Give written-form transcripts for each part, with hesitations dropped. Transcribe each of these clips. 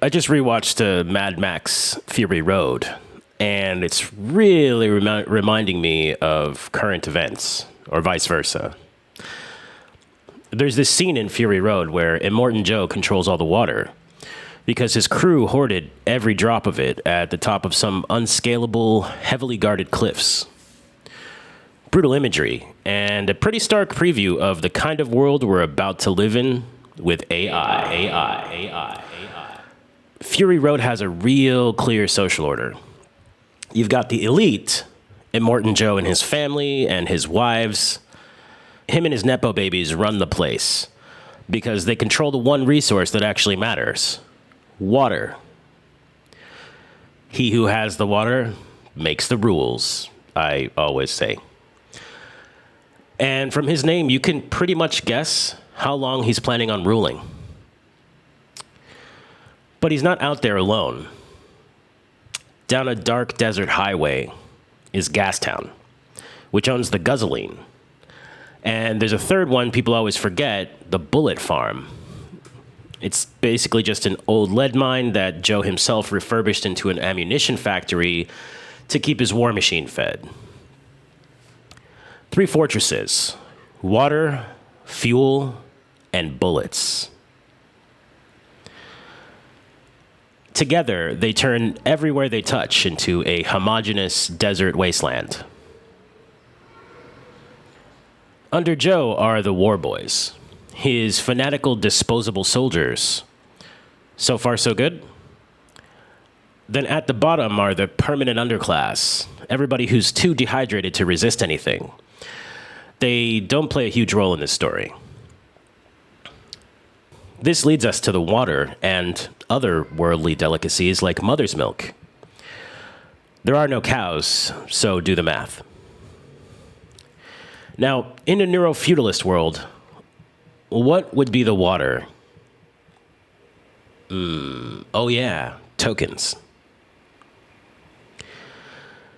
I just rewatched Mad Max Fury Road, and it's really reminding me of current events, or vice versa. There's this scene in Fury Road where Immortan Joe controls all the water because his crew hoarded every drop of it at the top of some unscalable, heavily guarded cliffs. Brutal imagery, and a pretty stark preview of the kind of world we're about to live in with AI. Fury Road has a real clear social order. You've got the elite, Immortan Joe and his family and his wives. Him and his Nepo babies run the place because they control the one resource that actually matters: water. He who has the water makes the rules, I always say. And from his name, you can pretty much guess how long he's planning on ruling. But he's not out there alone. Down a dark desert highway is Gastown, which owns the Guzzling. And there's a third one people always forget, the Bullet Farm. It's basically just an old lead mine that Joe himself refurbished into an ammunition factory to keep his war machine fed. 3 fortresses: water, fuel, and bullets. Together, they turn everywhere they touch into a homogeneous desert wasteland. Under Joe are the Warboys, his fanatical, disposable soldiers. So far, so good? Then at the bottom are the permanent underclass, everybody who's too dehydrated to resist anything. They don't play a huge role in this story. This leads us to the water and other worldly delicacies like mother's milk. There are no cows, so do the math. Now, in a neuro-feudalist world, what would be the water? Oh yeah, tokens.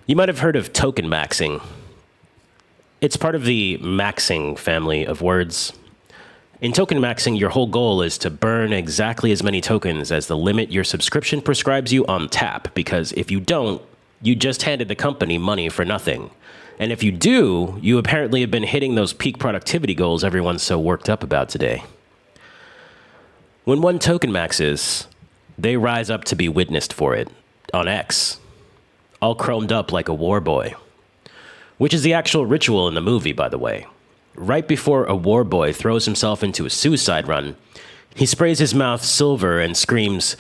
You might have heard of Tokenmaxxing. It's part of the maxing family of words. In Tokenmaxxing, your whole goal is to burn exactly as many tokens as the limit your subscription prescribes you on tap, because if you don't, you just handed the company money for nothing. And if you do, you apparently have been hitting those peak productivity goals everyone's so worked up about today. When one token maxes, they rise up to be witnessed for it on X, all chromed up like a Warboy, which is the actual ritual in the movie, by the way. Right before a Warboy throws himself into a suicide run, he sprays his mouth silver and screams,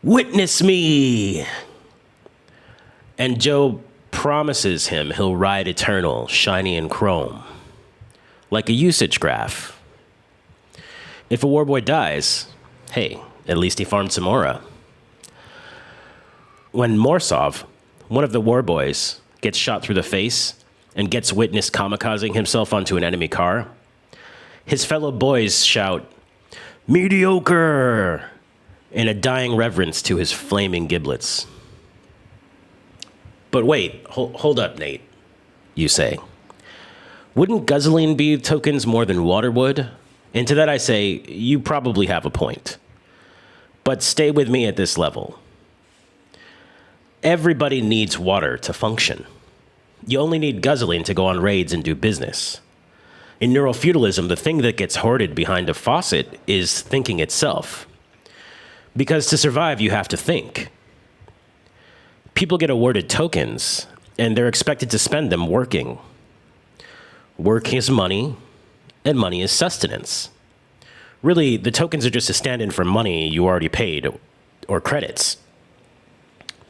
"Witness me!" And Joe promises him he'll ride eternal, shiny and chrome, like a usage graph. If a Warboy dies, hey, at least he farmed some aura. When Morsov, one of the Warboys, gets shot through the face and gets witnessed kamikazing himself onto an enemy car, his fellow boys shout, "Mediocre!" in a dying reverence to his flaming giblets. But wait, hold up, Nate, you say. Wouldn't guzzling be tokens more than water would? And to that I say, you probably have a point. But stay with me at this level. Everybody needs water to function. You only need guzzling to go on raids and do business. In neuro-feudalism, the thing that gets hoarded behind a faucet is thinking itself. Because to survive, you have to think. People get awarded tokens, and they're expected to spend them working. Work is money, and money is sustenance. Really, the tokens are just a stand-in for money you already paid, or credits.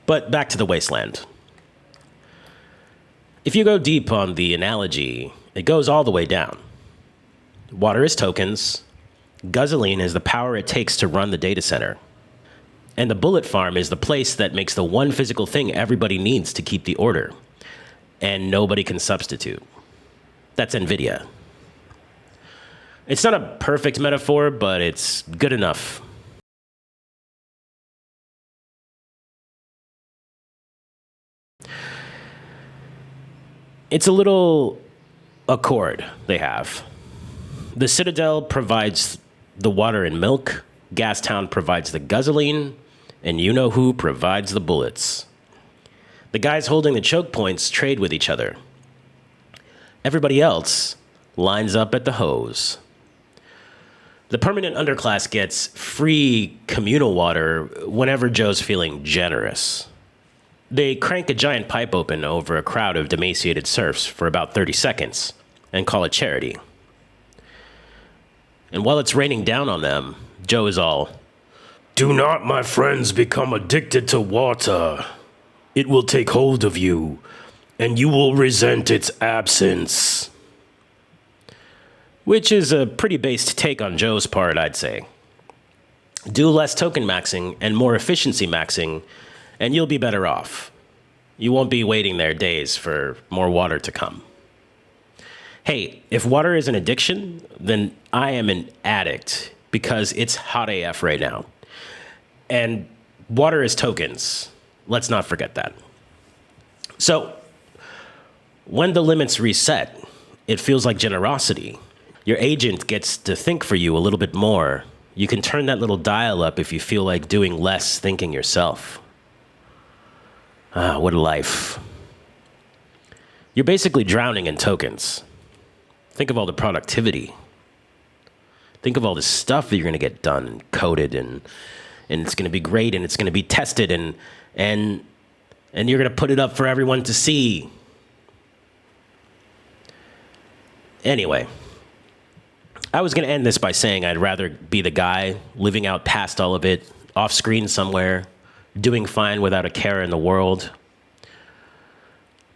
But back to the Wasteland. If you go deep on the analogy, it goes all the way down. Water is tokens, guzzling is the power it takes to run the data center, and the bullet farm is the place that makes the one physical thing everybody needs to keep the order, and nobody can substitute. That's NVIDIA. It's not a perfect metaphor, but it's good enough. It's a little accord they have. The Citadel provides the water and milk, Gastown provides the guzzling, and you know who provides the bullets. The guys holding the choke points trade with each other. Everybody else lines up at the hose. The permanent underclass gets free communal water whenever Joe's feeling generous. They crank a giant pipe open over a crowd of emaciated serfs for about 30 seconds and call it charity. And while it's raining down on them, Joe is all, "Do not, my friends, become addicted to water. It will take hold of you, and you will resent its absence." Which is a pretty based take on Joe's part, I'd say. Do less token maxing and more efficiency maxing, and you'll be better off. You won't be waiting there days for more water to come. Hey, if water is an addiction, then I am an addict because it's hot AF right now. And water is tokens. Let's not forget that. So, when the limits reset, it feels like generosity. Your agent gets to think for you a little bit more. You can turn that little dial up if you feel like doing less thinking yourself. Ah, what a life. You're basically drowning in tokens. Think of all the productivity. Think of all the stuff that you're going to get done and coded, and it's going to be great, and it's going to be tested, and you're going to put it up for everyone to see. Anyway, I was going to end this by saying I'd rather be the guy living out past all of it, off screen somewhere, doing fine without a care in the world.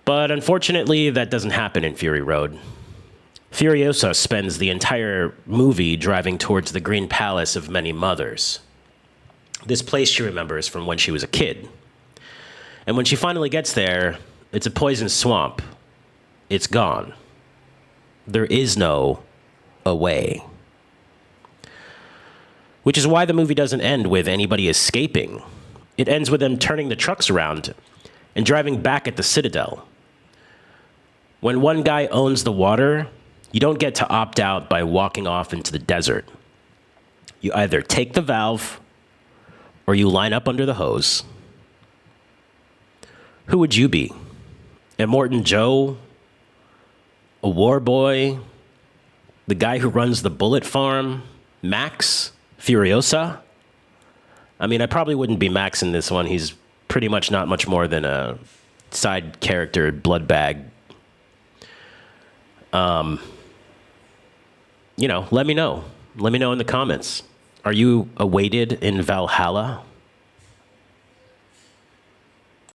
But unfortunately, that doesn't happen in Fury Road. Furiosa spends the entire movie driving towards the Green Palace of Many Mothers. This place she remembers from when she was a kid. And when she finally gets there, it's a poison swamp. It's gone. There is no away. Which is why the movie doesn't end with anybody escaping. It ends with them turning the trucks around and driving back at the Citadel. When one guy owns the water, you don't get to opt out by walking off into the desert. You either take the valve or you line up under the hose. Who would you be? Immortan Joe? A Warboy? The guy who runs the bullet farm? Max? Furiosa? I mean, I probably wouldn't be Max in this one. He's pretty much not much more than a side character blood bag. Let me know. Let me know in the comments. Are you awaited in Valhalla?